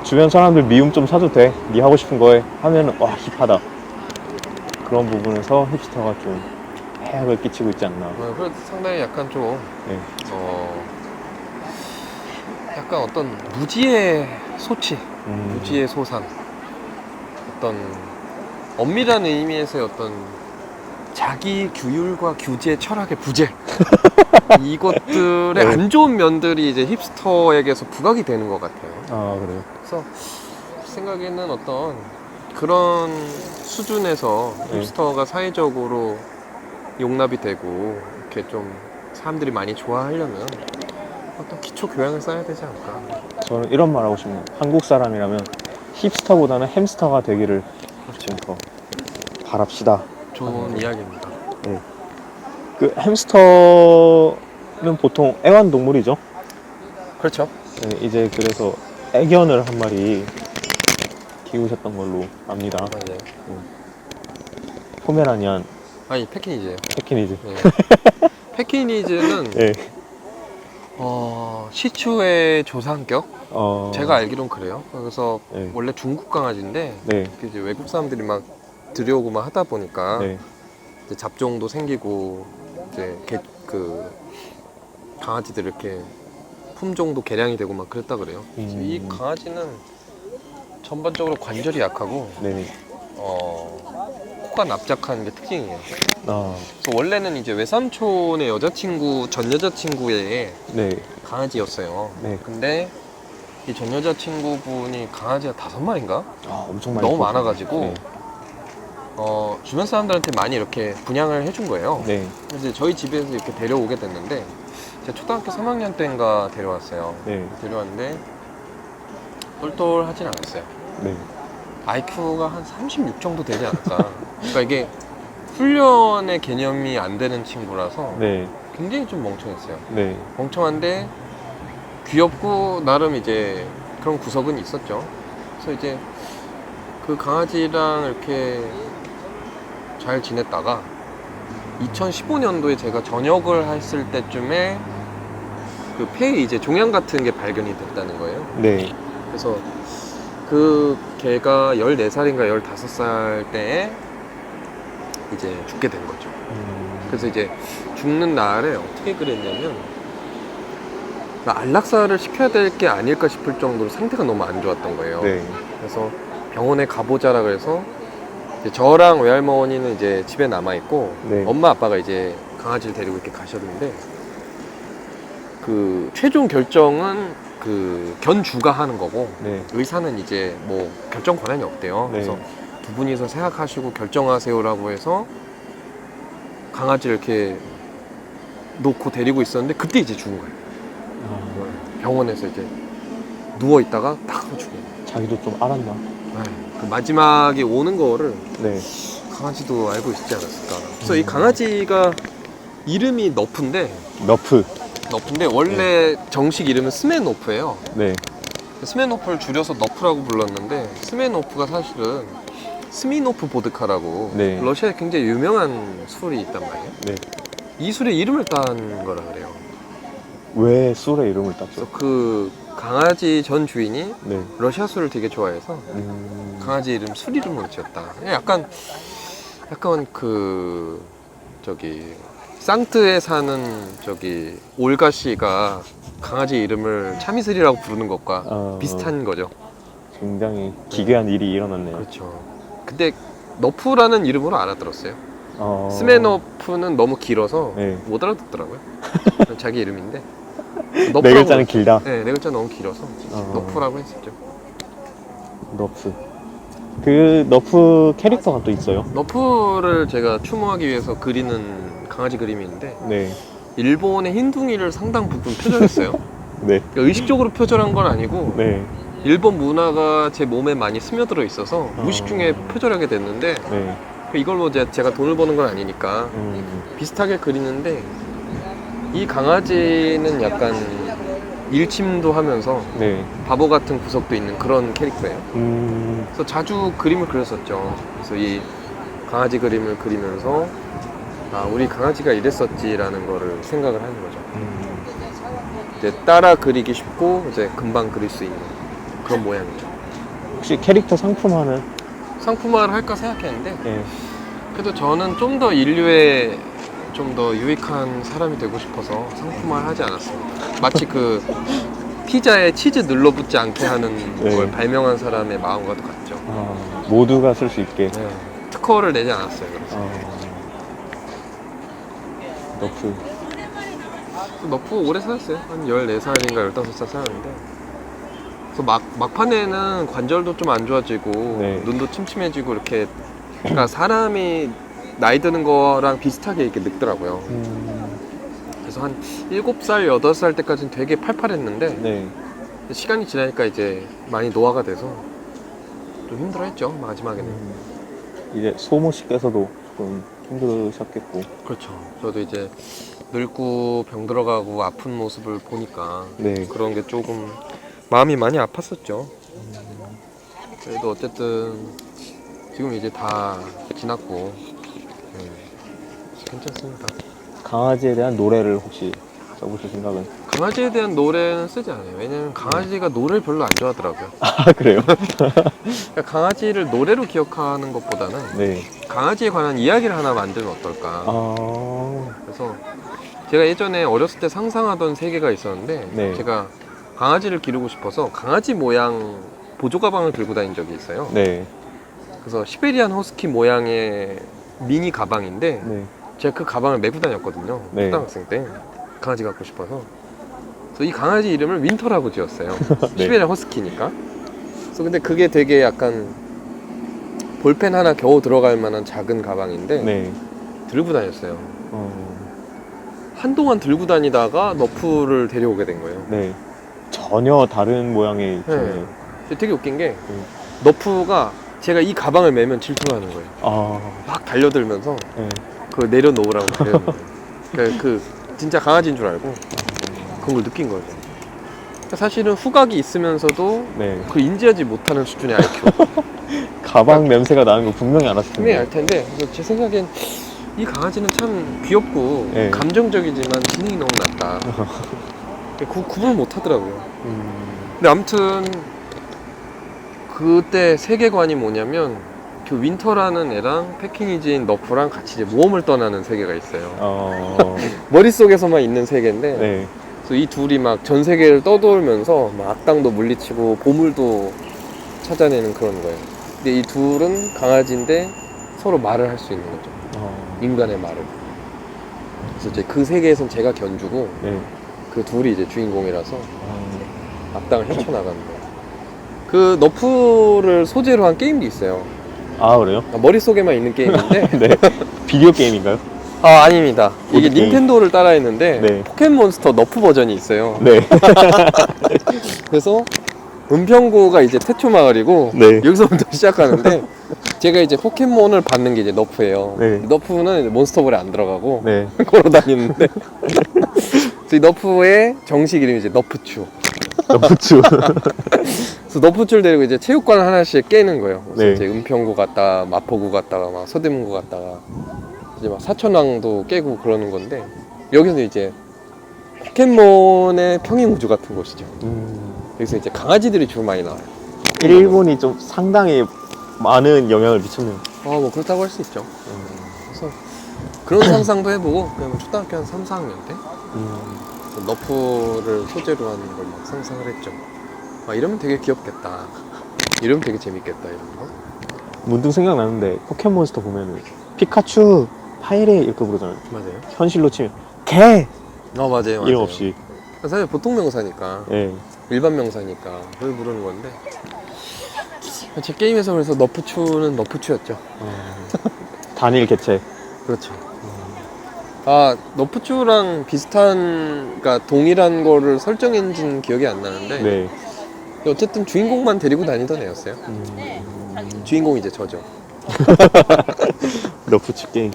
주변 사람들 미움 좀 사도 돼. 네 하고 싶은 거 해. 하면은 와 힙하다. 그런 부분에서 힙스터가 좀 해악을 끼치고 있지 않나. 그래서 상당히 약간 좀 네. 약간 어떤 무지의 소치, 무지의 소산, 어떤 엄밀한 의미에서의 어떤 자기 규율과 규제, 철학의 부재 이것들의 네. 안 좋은 면들이 이제 힙스터에게서 부각이 되는 것 같아요. 아 그래요? 그래서 생각에는 어떤 그런 수준에서 네. 힙스터가 사회적으로 용납이 되고 이렇게 좀 사람들이 많이 좋아하려면 어떤 기초 교양을 쌓아야 되지 않을까. 저는 이런 말 하고 싶네요. 한국 사람이라면 힙스터보다는 햄스터가 되기를 좀 더 바랍시다. 좋은 이야기입니다. 네. 그 햄스터는 보통 애완동물이죠. 그렇죠. 네, 이제 그래서 애견을 한 마리 키우셨던 걸로 압니다. 맞아요. 포메라니안, 아니 패키니즈예요. 패키니즈. 네. 패키니즈는 네. 시추의 조상격? 제가 알기론 그래요. 그래서 네. 원래 중국 강아지인데 네. 이제 외국 사람들이 막 들여오고 막 하다 보니까 네. 이제 잡종도 생기고 이제 그 강아지들 이렇게 품종도 개량이 되고 막 그랬다 그래요. 그래서 이 강아지는 전반적으로 관절이 약하고 네. 코가 납작한 게 특징이에요. 아, 그래서 원래는 이제 외삼촌의 여자친구, 전 여자친구의 네. 강아지였어요. 네. 근데 이 전 여자친구분이 강아지가 5마리인가? 아, 엄청 많이 너무 키웠어요. 많아가지고 네. 주변 사람들한테 많이 이렇게 분양을 해준 거예요. 네. 그래서 저희 집에서 이렇게 데려오게 됐는데 제가 초등학교 3학년 때인가 데려왔어요. 네. 데려왔는데 똘똘하진 않았어요. 네. IQ가 한 36 정도 되지 않을까. 그러니까 이게 훈련의 개념이 안 되는 친구라서 네. 굉장히 좀 멍청했어요. 네. 멍청한데 귀엽고 나름 이제 그런 구석은 있었죠. 그래서 이제 그 강아지랑 이렇게 잘 지냈다가 2015년도에 제가 전역을 했을 때쯤에 그 폐에 이제 종양 같은 게 발견이 됐다는 거예요. 네. 그래서 그 개가 14살인가 15살 때에 이제 죽게 된 거죠. 그래서 이제 죽는 날에 어떻게 그랬냐면 안락사를 시켜야 될 게 아닐까 싶을 정도로 상태가 너무 안 좋았던 거예요. 네. 그래서 병원에 가보자라 그래서 이제 저랑 외할머니는 이제 집에 남아 있고 네. 엄마 아빠가 이제 강아지를 데리고 이렇게 가셨는데 그 최종 결정은 그 견주가 하는 거고 네. 의사는 이제 뭐 결정 권한이 없대요. 네. 그래서 두 분이서 생각하시고 결정하세요라고 해서 강아지를 이렇게 놓고 데리고 있었는데 그때 이제 죽은 거예요. 병원에서 이제 누워 있다가 딱 죽은 거예요. 자기도 좀 알았나? 그 마지막에 오는 거를 네. 강아지도 알고 있지 않았을까. 그래서 이 강아지가 이름이 너프인데 원래 정식 이름은 스메노프예요. 네. 스메노프를 줄여서 너프라고 불렀는데 스메노프가 사실은 스미노프 보드카라고 네. 러시아에 굉장히 유명한 술이 있단 말이에요. 네. 이 술의 이름을 딴 거라 그래요. 왜 술의 이름을 땄죠? 그래서 그 강아지 전 주인이 네. 러시아 술을 되게 좋아해서 강아지 이름 술 이름으로 지었다. 약간 그 저기 상트에 사는 저기 올가 씨가 강아지 이름을 차미슬이라고 부르는 것과 비슷한 거죠. 굉장히 기괴한 일이 일어났네요. 그렇죠. 근데 너프라는 이름으로 알아들었어요. 스메너프는 너무 길어서 네. 못 알아듣더라고요. 자기 이름인데 네 글자는 길다. 네, 네 글자 너무 길어서 너프라고 했었죠. 너프. 그 너프 캐릭터가 또 있어요? 너프를 제가 추모하기 위해서 그리는 강아지 그림이 있는데 네. 일본의 흰둥이를 상당 부분 표절했어요. 네. 그러니까 의식적으로 표절한 건 아니고 네. 일본 문화가 제 몸에 많이 스며들어 있어서 무의식 중에 표절하게 됐는데 네. 이걸로 제가 돈을 버는 건 아니니까 비슷하게 그리는데 이 강아지는 약간 일침도 하면서 네. 바보 같은 구석도 있는 그런 캐릭터예요. 음. 그래서 자주 그림을 그렸었죠. 그래서 이 강아지 그림을 그리면서 아, 우리 강아지가 이랬었지라는 거를 생각을 하는 거죠. 이제 따라 그리기 쉽고 이제 금방 그릴 수 있는 그런 모양이죠. 혹시 캐릭터 상품화는? 상품화를 할까 생각했는데 네. 그래도 저는 좀 더 인류에 좀 더 유익한 사람이 되고 싶어서 상품화를 하지 않았습니다. 마치 그 피자에 치즈 눌러붙지 않게 하는 네. 걸 발명한 사람의 마음과도 같죠. 모두가 쓸 수 있게. 네. 특허를 내지 않았어요. 그래서. 너프. 너프 오래 살았어요. 한 14살인가 15살 살았는데 그래서 막판에는 관절도 좀 안 좋아지고 네. 눈도 침침해지고 이렇게 그러니까 사람이 나이 드는 거랑 비슷하게 이렇게 늙더라고요. 그래서 한 7살, 8살 때까지는 되게 팔팔했는데 네. 시간이 지나니까 이제 많이 노화가 돼서 좀 힘들어했죠. 마지막에는. 이제 소모 씨께서도 조금 힘드셨겠고. 그렇죠. 저도 이제 늙고 병 들어가고 아픈 모습을 보니까 네. 그런 게 조금 마음이 많이 아팠었죠. 그래도 어쨌든 지금 이제 다 지났고 괜찮습니다. 강아지에 대한 노래를 혹시 써보실 생각은? 강아지에 대한 노래는 쓰지 않아요. 왜냐면 강아지가 노래를 별로 안 좋아하더라고요. 아, 그래요? 그러니까 강아지를 노래로 기억하는 것보다는 네. 강아지에 관한 이야기를 하나 만들면 어떨까. 그래서 제가 예전에 어렸을 때 상상하던 세계가 있었는데 네. 제가 강아지를 기르고 싶어서 강아지 모양 보조 가방을 들고 다닌 적이 있어요. 네. 그래서 시베리안 허스키 모양의 미니 가방인데 네. 제가 그 가방을 메고 다녔거든요. 네. 초등학생 때 강아지 갖고 싶어서. 그래서 이 강아지 이름을 윈터라고 지었어요. 네. 시베리안 허스키니까. 그래서 근데 그게 되게 약간 볼펜 하나 겨우 들어갈 만한 작은 가방인데 네. 들고 다녔어요. 한동안 들고 다니다가 너프를 데려오게 된 거예요. 네. 전혀 다른 모양의 네. 되게 웃긴 게 너프가 제가 이 가방을 메면 질투를 하는 거예요. 막 달려들면서 네. 그걸 내려놓으라고 그래요. 그러니까 그 진짜 강아지인 줄 알고 그런 걸 느낀 거죠. 그러니까 사실은 후각이 있으면서도 네. 그 인지하지 못하는 수준의 IQ. 가방 냄새가 나는 거 분명히 알았을 텐데. 분명히 알 텐데 그래서 제 생각엔 이 강아지는 참 귀엽고 네. 감정적이지만 지능이 너무 낮다. 구분을 못 하더라고요. 근데 아무튼 그때 세계관이 뭐냐면 그 윈터라는 애랑 패키니지인 너프랑 같이 이제 모험을 떠나는 세계가 있어요. 머릿속에서만 있는 세계인데 네. 그래서 이 둘이 막 전 세계를 떠돌면서 막 악당도 물리치고 보물도 찾아내는 그런 거예요. 근데 이 둘은 강아지인데 서로 말을 할 수 있는 거죠. 인간의 말을. 그래서 이제 그 세계에선 제가 견주고 네. 그 둘이 이제 주인공이라서 악당을 헤쳐나가는 거예요. 그 너프를 소재로 한 게임도 있어요. 아, 그래요? 머릿속에만 있는 게임인데 네. 비디오 게임인가요? 아, 아닙니다. 이게 보드 게임. 닌텐도를 따라했는데 네. 포켓몬스터 너프 버전이 있어요. 네. 그래서 은평구가 이제 태초 마을이고 네. 여기서부터 시작하는데 제가 이제 포켓몬을 받는 게 이제 너프예요. 네. 너프는 이제 몬스터볼에 안 들어가고 네. 걸어 다니는데 이 너프의 정식 이름이 이제 너프추. 너프추. 그래서 너프추를 데리고 이제 체육관 하나씩 깨는 거예요. 그래서 네. 이제 은평구 갔다가 마포구 갔다가 막 서대문구 갔다가 이제 막 사천왕도 깨고 그러는 건데 여기서 이제 포켓몬의 평행우주 같은 곳이죠. 여기서 이제 강아지들이 주로 많이 나와요. 일본이 좀 상당히 많은 영향을 미쳤네요. 뭐 그렇다고 할 수 있죠. 그래서 그런 상상도 해보고 그냥 초등학교 한 3, 4학년 때 너프를 소재로 하는 걸 막 상상을 했죠. 이러면 되게 귀엽겠다. 이러면 되게 재밌겠다 이런 거. 문득 생각나는데 포켓몬스터 보면은 피카츄, 파이레 이렇게 부르잖아요. 맞아요. 현실로 치면 개 맞아요. 이름 없이. 사실 보통 명사니까 네. 일반 명사니까 그걸 부르는 건데 제 게임에서 그래서 너프추는 너프추였죠. 단일 개체. 그렇죠. 너프추랑 비슷한, 그러니까 동일한 거를 설정했는지는 기억이 안 나는데 네. 어쨌든 주인공만 데리고 다니던 애였어요. 주인공이 이제 저죠. 너프추 게임.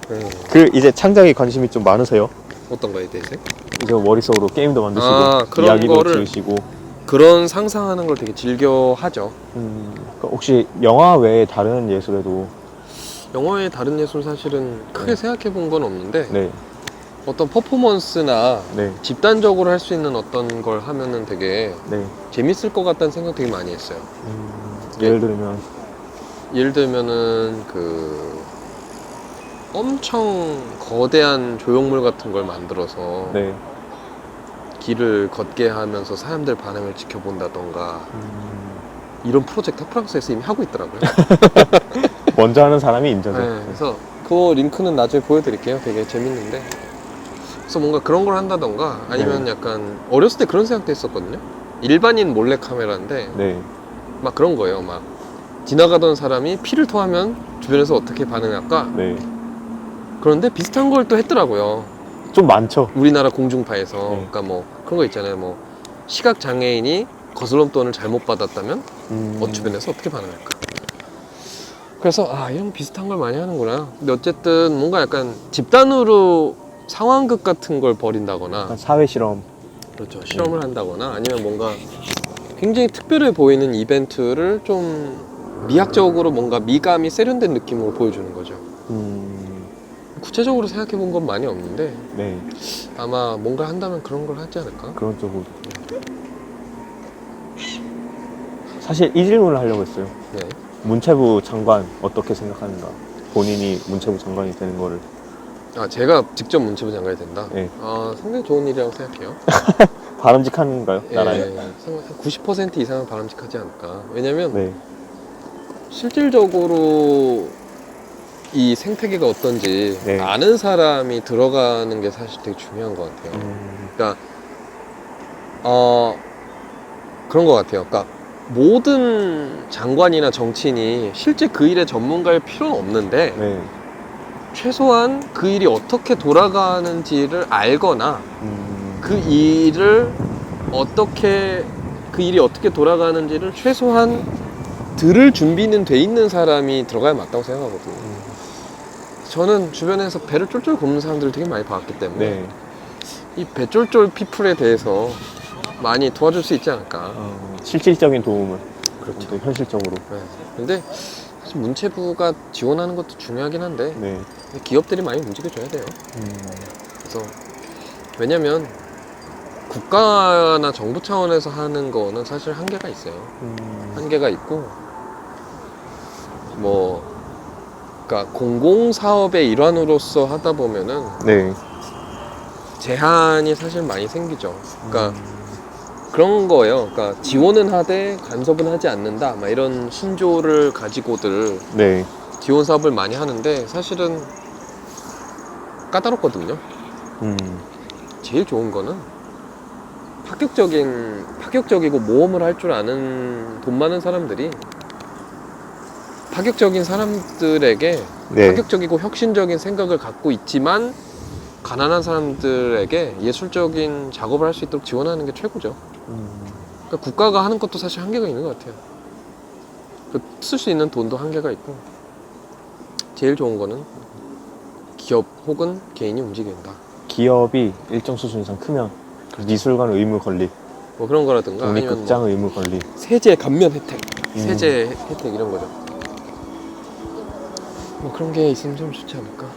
그 이제 창작에 관심이 좀 많으세요? 어떤 거에 대해서? 이제 머릿속으로 게임도 만드시고 그런 이야기도 거를 지으시고. 그런 상상하는 걸 되게 즐겨 하죠. 그러니까 혹시 영화 외에 다른 예술에도 영화의 다른 예술 사실은 크게 네. 생각해 본 건 없는데 네. 어떤 퍼포먼스나 네. 집단적으로 할 수 있는 어떤 걸 하면은 되게 네. 재밌을 것 같다는 생각 되게 많이 했어요. 예를 들면 예를 들면은 그 엄청 거대한 조형물 같은 걸 만들어서 네. 길을 걷게 하면서 사람들 반응을 지켜본다던가 이런 프로젝트 프랑스에서 이미 하고 있더라고요. 먼저 하는 사람이 인정돼. 네, 그래서 그 링크는 나중에 보여드릴게요. 되게 재밌는데. 그래서 뭔가 그런 걸 한다던가 아니면 네. 약간 어렸을 때 그런 생각도 했었거든요. 일반인 몰래 카메라인데 네. 막 그런 거예요. 막 지나가던 사람이 피를 토하면 주변에서 어떻게 반응할까? 네. 그런데 비슷한 걸 또 했더라고요. 좀 많죠. 우리나라 공중파에서. 네. 그러니까 뭐 그런 거 있잖아요. 뭐 시각 장애인이 거스름돈을 잘못 받았다면 주변에서 어떻게 반응할까? 그래서 이런 비슷한 걸 많이 하는구나. 근데 어쨌든 뭔가 약간 집단으로 상황극 같은 걸 벌인다거나 약간 사회 실험. 그렇죠. 실험을 한다거나 아니면 뭔가 굉장히 특별해 보이는 이벤트를 좀 미학적으로 뭔가 미감이 세련된 느낌으로 보여주는 거죠. 구체적으로 생각해 본 건 많이 없는데 네. 아마 뭔가 한다면 그런 걸 하지 않을까? 그런 쪽으로. 사실 이 질문을 하려고 했어요. 네. 문체부 장관 어떻게 생각하는가? 본인이 문체부 장관이 되는 거를. 제가 직접 문체부 장관이 된다? 네. 상당히 좋은 일이라고 생각해요. 바람직한가요? 나라에? 90% 이상은 바람직하지 않을까. 왜냐면 네. 실질적으로 이 생태계가 어떤지 네. 아는 사람이 들어가는 게 사실 되게 중요한 것 같아요. 그러니까 그런 것 같아요. 그러니까 모든 장관이나 정치인이 실제 그 일의 전문가일 필요는 없는데 네. 최소한 그 일이 어떻게 돌아가는지를 알거나 그 일이 어떻게 돌아가는지를 최소한 들을 준비는 돼 있는 사람이 들어가야 맞다고 생각하거든요. 저는 주변에서 배를 쫄쫄 굽는 사람들을 되게 많이 봤기 때문에 네. 이 배쫄쫄 피플에 대해서 많이 도와줄 수 있지 않을까. 실질적인 도움을. 그렇죠. 또 현실적으로. 네. 근데 사실 문체부가 지원하는 것도 중요하긴 한데 네. 기업들이 많이 움직여줘야 돼요. 그래서 왜냐면 국가나 정부 차원에서 하는 거는 사실 한계가 있어요. 한계가 있고 뭐 그러니까 공공사업의 일환으로서 하다 보면은 네. 제한이 사실 많이 생기죠. 그러니까 그런 거예요. 그러니까 지원은 하되 간섭은 하지 않는다. 막 이런 신조를 가지고들 네. 지원 사업을 많이 하는데 사실은 까다롭거든요. 제일 좋은 거는 파격적이고 모험을 할 줄 아는 돈 많은 사람들이 파격적인 사람들에게 네. 파격적이고 혁신적인 생각을 갖고 있지만 가난한 사람들에게 예술적인 작업을 할 수 있도록 지원하는 게 최고죠. 그러니까 국가가 하는 것도 사실 한계가 있는 것 같아요. 쓸 수 있는 돈도 한계가 있고 제일 좋은 거는 기업 혹은 개인이 움직인다. 기업이 일정 수준 이상 크면 미술관 의무 건립, 뭐 그런 거라든가 아니면 독립극장 뭐 의무 건립. 세제 감면 혜택, 세제 혜택 이런 거죠. 뭐 그런 게 있으면 좀 좋지 않을까.